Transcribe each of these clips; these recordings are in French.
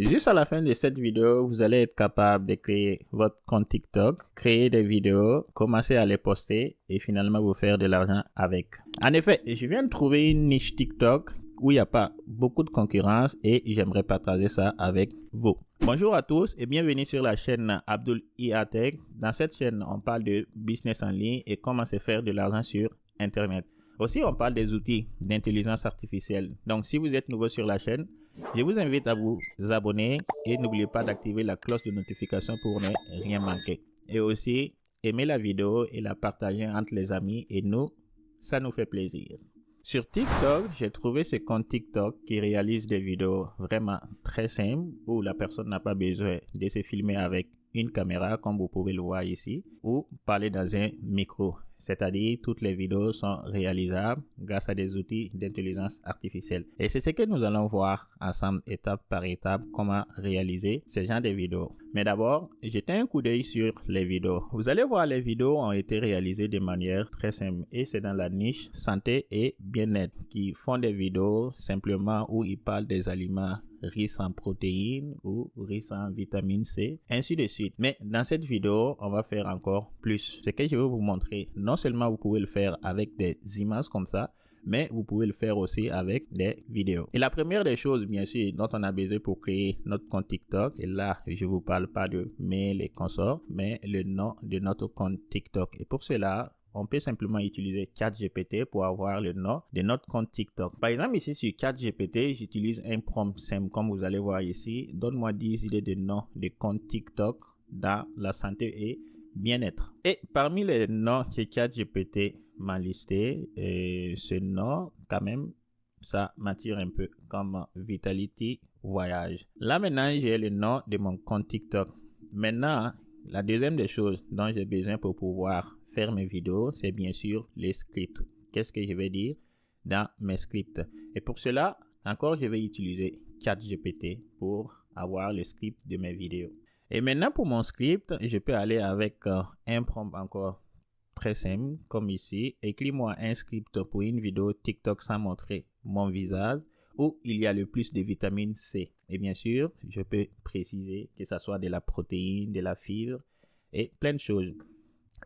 Juste à la fin de cette vidéo, vous allez être capable de créer votre compte TikTok, créer des vidéos, commencer à les poster et finalement vous faire de l'argent avec. En effet, je viens de trouver une niche TikTok où il n'y a pas beaucoup de concurrence et j'aimerais partager ça avec vous. Bonjour à tous et bienvenue sur la chaîne Abdul Tech. Dans cette chaîne, on parle de business en ligne et comment se faire de l'argent sur Internet. Aussi, on parle des outils d'intelligence artificielle. Donc, si vous êtes nouveau sur la chaîne, je vous invite à vous abonner et n'oubliez pas d'activer la cloche de notification pour ne rien manquer. Et aussi, aimez la vidéo et la partager entre les amis et nous, ça nous fait plaisir. Sur TikTok, j'ai trouvé ce compte TikTok qui réalise des vidéos vraiment très simples où la personne n'a pas besoin de se filmer avec une caméra comme vous pouvez le voir ici ou parler dans un micro. C'est-à-dire toutes les vidéos sont réalisables grâce à des outils d'intelligence artificielle. Et c'est ce que nous allons voir ensemble étape par étape comment réaliser ce genre de vidéos. Mais d'abord, jetez un coup d'œil sur les vidéos. Vous allez voir les vidéos ont été réalisées de manière très simple et c'est dans la niche santé et bien-être qui font des vidéos simplement où ils parlent des aliments riches en protéines ou riches en vitamine C, ainsi de suite. Mais dans cette vidéo, on va faire encore plus. Ce que je vais vous montrer, non seulement vous pouvez le faire avec des images comme ça, mais vous pouvez le faire aussi avec des vidéos. Et la première des choses, bien sûr, dont on a besoin pour créer notre compte TikTok, et là, je vous parle pas de mail et consorts, mais le nom de notre compte TikTok. Et pour cela, on peut simplement utiliser ChatGPT pour avoir le nom de notre compte TikTok. Par exemple, ici sur ChatGPT, j'utilise un prompt simple comme vous allez voir ici. Donne-moi 10 idées de noms de compte TikTok dans la santé et bien-être. Et parmi les noms que ChatGPT m'a listé, ce nom, quand même, ça m'attire un peu comme Vitality Voyage. Là, maintenant, j'ai le nom de mon compte TikTok. Maintenant, la deuxième des choses dont j'ai besoin pour pouvoir faire mes vidéos, c'est bien sûr les scripts. Qu'est-ce que je vais dire dans mes scripts? Et pour cela, encore, je vais utiliser ChatGPT pour avoir le script de mes vidéos. Et maintenant, pour mon script, je peux aller avec un prompt encore très simple, comme ici. Écris-moi un script pour une vidéo TikTok sans montrer mon visage où il y a le plus de vitamine C. Et bien sûr, je peux préciser que ça soit de la protéine, de la fibre et plein de choses.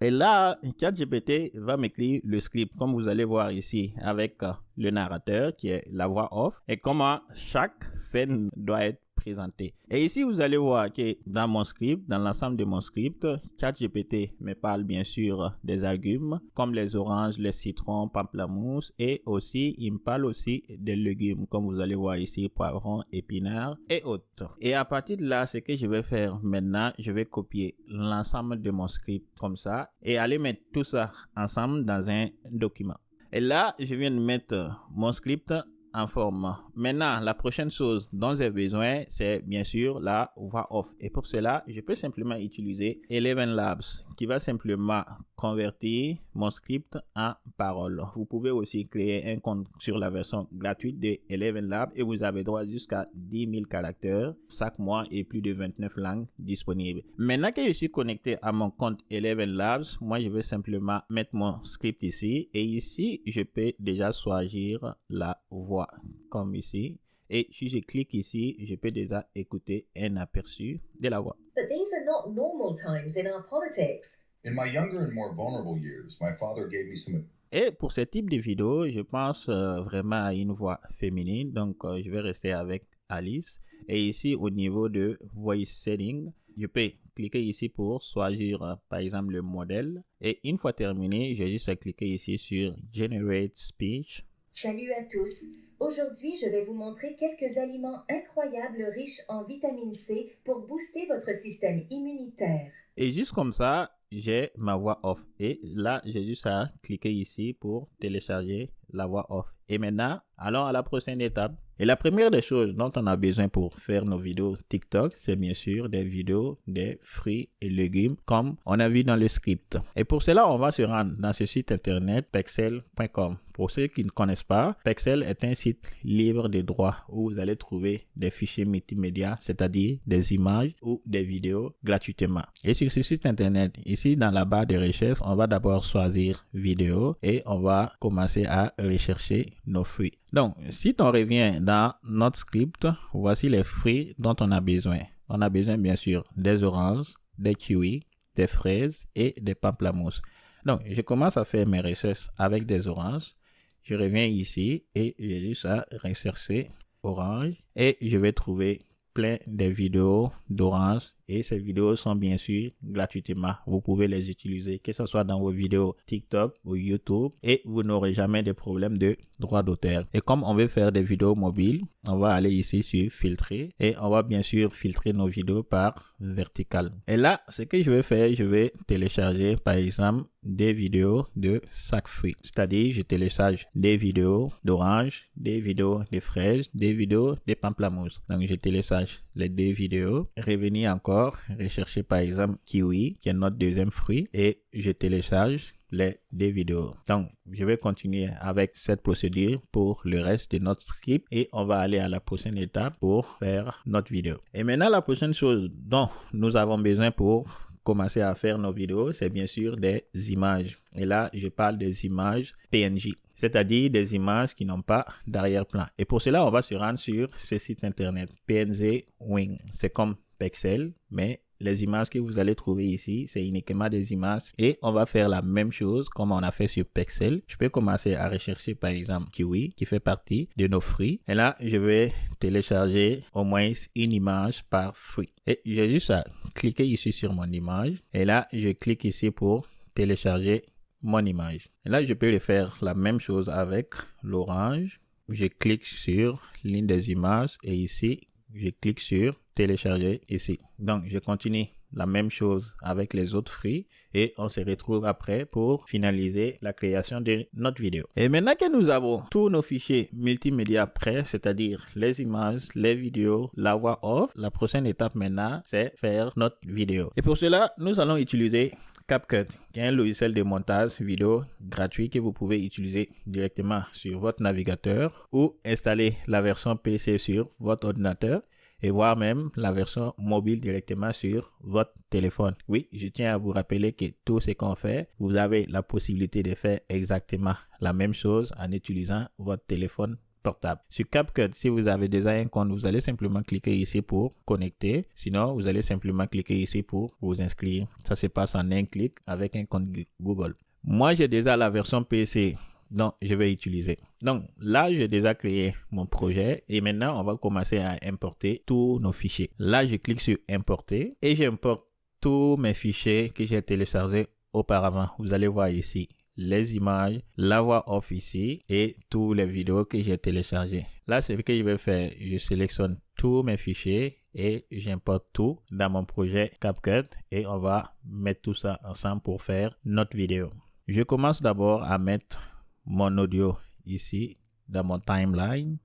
Et là, ChatGPT va m'écrire le script, comme vous allez voir ici, avec le narrateur qui est la voix off et comment chaque scène doit être présentée. Et ici, vous allez voir que dans mon script, dans l'ensemble de mon script, ChatGPT me parle bien sûr des légumes comme les oranges, les citrons, pamplemousse et aussi, il me parle aussi des légumes comme vous allez voir ici, poivrons, épinards et autres. Et à partir de là, ce que je vais faire maintenant, je vais copier l'ensemble de mon script comme ça et aller mettre tout ça ensemble dans un document. Et là, je viens de mettre mon script en forme. Maintenant, la prochaine chose dont j'ai besoin, c'est bien sûr la voix off. Et pour cela, je peux simplement utiliser Eleven Labs qui va simplement convertir mon script en parole. Vous pouvez aussi créer un compte sur la version gratuite de Eleven Labs et vous avez droit jusqu'à 10 000 caractères chaque mois et plus de 29 langues disponibles. Maintenant que je suis connecté à mon compte Eleven Labs, moi je vais simplement mettre mon script ici et ici je peux déjà choisir la voix comme ici. Et si je clique ici, je peux déjà écouter un aperçu de la voix. But these are not normal times in our politics. In my younger and more vulnerable years, my father gave me some. Et pour ce type de vidéo, je pense vraiment à une voix féminine. Donc, je vais rester avec Alice. Et ici, au niveau de Voice Setting, je peux cliquer ici pour choisir, par exemple, le modèle. Et une fois terminé, j'ai juste à cliquer ici sur Generate Speech. Salut à tous. Aujourd'hui, je vais vous montrer quelques aliments incroyables riches en vitamine C pour booster votre système immunitaire. Et juste comme ça, j'ai ma voix off. Et là, j'ai juste à cliquer ici pour télécharger la voix off. Et maintenant, allons à la prochaine étape. Et la première des choses dont on a besoin pour faire nos vidéos TikTok, c'est bien sûr des vidéos des fruits et légumes comme on a vu dans le script. Et pour cela, on va se rendre dans ce site internet pexel.com. Pour ceux qui ne connaissent pas, Pexels est un site libre de droit où vous allez trouver des fichiers multimédia, c'est-à-dire des images ou des vidéos gratuitement. Et sur ce site internet, ici dans la barre de recherche, on va d'abord choisir vidéo et on va commencer à rechercher nos fruits. Donc, si on revient dans notre script, voici les fruits dont on a besoin. On a besoin bien sûr des oranges, des kiwis, des fraises et des pamplemousses. Donc, je commence à faire mes recherches avec des oranges. Je reviens ici et j'ai juste à rechercher orange et je vais trouver plein de vidéos d'orange et ces vidéos sont bien sûr gratuitement. Vous pouvez les utiliser que ce soit dans vos vidéos TikTok ou YouTube et vous n'aurez jamais de problème de droit d'auteur. Et comme on veut faire des vidéos mobiles, on va aller ici sur filtrer et on va bien sûr filtrer nos vidéos par vertical. Et là, ce que je vais faire, je vais télécharger par exemple des vidéos de chaque fruit. C'est-à-dire, je télécharge des vidéos d'orange, des vidéos de fraises, des vidéos de pamplemousse. Donc, je télécharge les deux vidéos. Revenir encore, rechercher par exemple kiwi, qui est notre deuxième fruit, et je télécharge les deux vidéos. Donc, je vais continuer avec cette procédure pour le reste de notre script et on va aller à la prochaine étape pour faire notre vidéo. Et maintenant, la prochaine chose dont nous avons besoin pour commencer à faire nos vidéos, c'est bien sûr des images. Et là, je parle des images PNG, c'est-à-dire des images qui n'ont pas d'arrière-plan. Et pour cela, on va se rendre sur ce site internet, PNG Wing. C'est comme Pexels, mais les images que vous allez trouver ici, c'est uniquement des images et on va faire la même chose comme on a fait sur Pexels. Je peux commencer à rechercher par exemple kiwi qui fait partie de nos fruits et là je vais télécharger au moins une image par fruit et j'ai juste à cliquer ici sur mon image et là je clique ici pour télécharger mon image. Et là je peux le faire la même chose avec l'orange. Je clique sur l'une des images et ici je clique sur télécharger ici. Donc, je continue la même chose avec les autres fruits et on se retrouve après pour finaliser la création de notre vidéo. Et maintenant que nous avons tous nos fichiers multimédia prêts, c'est-à-dire les images, les vidéos, la voix off, la prochaine étape maintenant, c'est faire notre vidéo. Et pour cela, nous allons utiliser CapCut, qui est un logiciel de montage vidéo gratuit que vous pouvez utiliser directement sur votre navigateur ou installer la version PC sur votre ordinateur et voire même la version mobile directement sur votre téléphone. Oui, je tiens à vous rappeler que tout ce qu'on fait, vous avez la possibilité de faire exactement la même chose en utilisant votre téléphone portable. Sur CapCut, si vous avez déjà un compte, vous allez simplement cliquer ici pour connecter. Sinon, vous allez simplement cliquer ici pour vous inscrire. Ça se passe en un clic avec un compte Google. Moi, j'ai déjà la version PC. Donc, je vais utiliser. Donc, là, j'ai déjà créé mon projet et maintenant, on va commencer à importer tous nos fichiers. Là, je clique sur importer et j'importe tous mes fichiers que j'ai téléchargés auparavant. Vous allez voir ici les images, la voix off ici et toutes les vidéos que j'ai téléchargées. Là, c'est ce que je vais faire. Je sélectionne tous mes fichiers et j'importe tout dans mon projet CapCut et on va mettre tout ça ensemble pour faire notre vidéo. Je commence d'abord à mettre mon audio ici dans mon timeline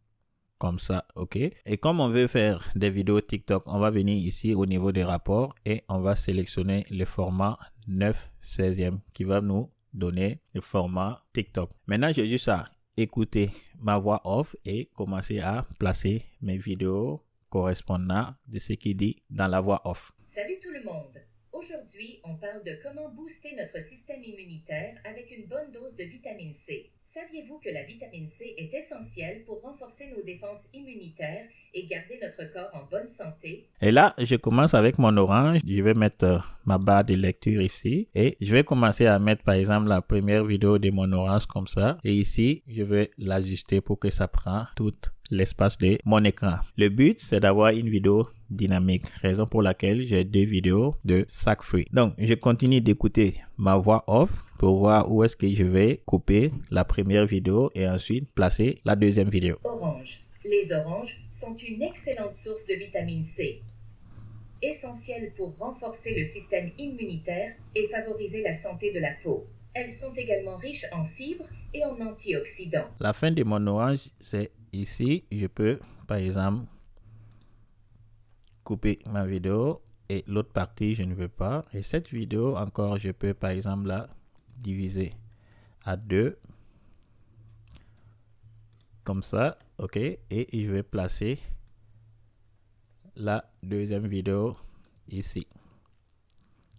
comme ça, ok. Et comme on veut faire des vidéos TikTok, on va venir ici au niveau des rapports et on va sélectionner le format 9/16 qui va nous donner le format TikTok. Maintenant, j'ai juste à écouter ma voix off et commencer à placer mes vidéos correspondant de ce qui dit dans la voix off. Salut tout le monde! Aujourd'hui, on parle de comment booster notre système immunitaire avec une bonne dose de vitamine C. Saviez-vous que la vitamine C est essentielle pour renforcer nos défenses immunitaires et garder notre corps en bonne santé? Et là, je commence avec mon orange. Je vais mettre ma barre de lecture ici et je vais commencer à mettre par exemple la première vidéo de mon orange comme ça. Et ici, je vais l'ajuster pour que ça prenne tout l'espace de mon écran. Le but, c'est d'avoir une vidéo dynamique, raison pour laquelle j'ai deux vidéos de chaque fruit. Donc, je continue d'écouter ma voix off pour voir où est-ce que je vais couper la première vidéo et ensuite placer la deuxième vidéo. Orange. Les oranges sont une excellente source de vitamine C, essentielle pour renforcer le système immunitaire et favoriser la santé de la peau. Elles sont également riches en fibres et en antioxydants. La fin de mon orange, c'est ici. Je peux, par exemple, couper ma vidéo et l'autre partie, je ne veux pas. Et cette vidéo, encore, je peux, par exemple, la diviser à deux. comme ça, ok, et je vais placer la deuxième vidéo ici.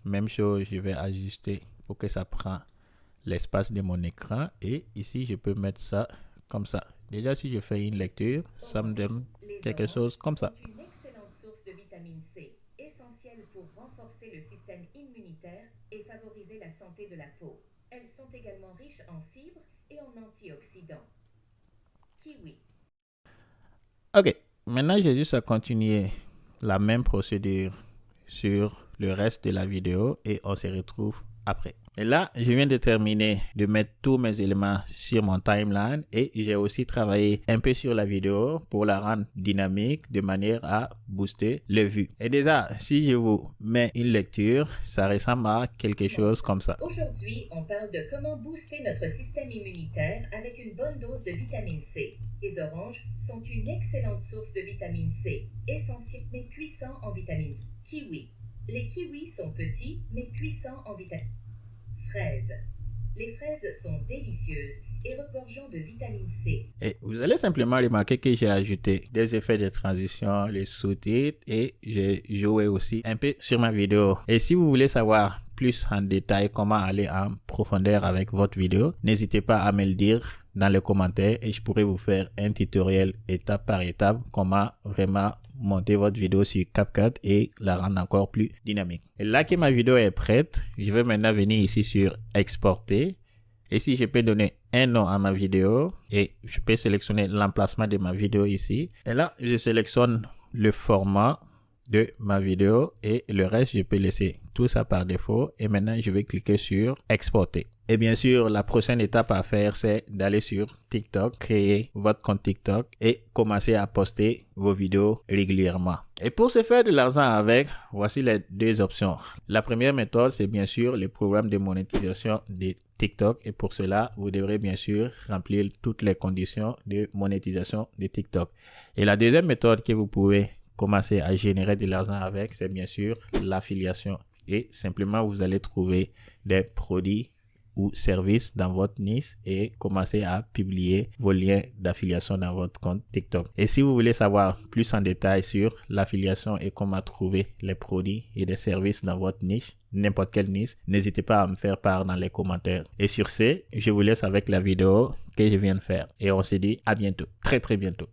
Même chose, je vais ajuster pour que ça prenne l'espace de mon écran, et ici je peux mettre ça comme ça. Déjà, si je fais une lecture, ça me donne quelque chose comme ça. Une excellente source de vitamine C, essentielle pour renforcer le système immunitaire et favoriser la santé de la peau. Elles sont également riches en fibres et en antioxydants. Kiwi. Ok, maintenant j'ai juste à continuer la même procédure sur le reste de la vidéo et on se retrouve après. Et là, je viens de terminer de mettre tous mes éléments sur mon timeline et j'ai aussi travaillé un peu sur la vidéo pour la rendre dynamique de manière à booster les vues. Et déjà, si je vous mets une lecture, ça ressemble à quelque chose comme ça. Aujourd'hui, on parle de comment booster notre système immunitaire avec une bonne dose de vitamine C. Les oranges sont une excellente source de vitamine C, essentielle mais puissant en vitamine C. Kiwi. Les kiwis sont petits mais puissants en vitamine C. Fraises. Les fraises sont délicieuses et regorgeant de vitamine C. Et vous allez simplement remarquer que j'ai ajouté des effets de transition, les sous-titres et j'ai joué aussi un peu sur ma vidéo. Et si vous voulez savoir plus en détail comment aller en profondeur avec votre vidéo, n'hésitez pas à me le dire dans les commentaires et je pourrais vous faire un tutoriel étape par étape comment vraiment monter votre vidéo sur CapCut et la rendre encore plus dynamique. Et là que ma vidéo est prête, je vais maintenant venir ici sur exporter. Et si je peux donner un nom à ma vidéo et je peux sélectionner l'emplacement de ma vidéo ici. Et là, je sélectionne le format de ma vidéo et le reste, je peux laisser tout ça par défaut. Et maintenant, je vais cliquer sur exporter. Et bien sûr, la prochaine étape à faire, c'est d'aller sur TikTok, créer votre compte TikTok et commencer à poster vos vidéos régulièrement. Et pour se faire de l'argent avec, voici les deux options. La première méthode, c'est bien sûr le programme de monétisation de TikTok. Et pour cela, vous devrez bien sûr remplir toutes les conditions de monétisation de TikTok. Et la deuxième méthode que vous pouvez commencer à générer de l'argent avec, c'est bien sûr l'affiliation. Et simplement, vous allez trouver des produits ou services dans votre niche et commencer à publier vos liens d'affiliation dans votre compte TikTok. Et si vous voulez savoir plus en détail sur l'affiliation et comment trouver les produits et les services dans votre niche, n'importe quelle niche, n'hésitez pas à me faire part dans les commentaires. Et sur ce, je vous laisse avec la vidéo que je viens de faire. Et on se dit à bientôt, très bientôt.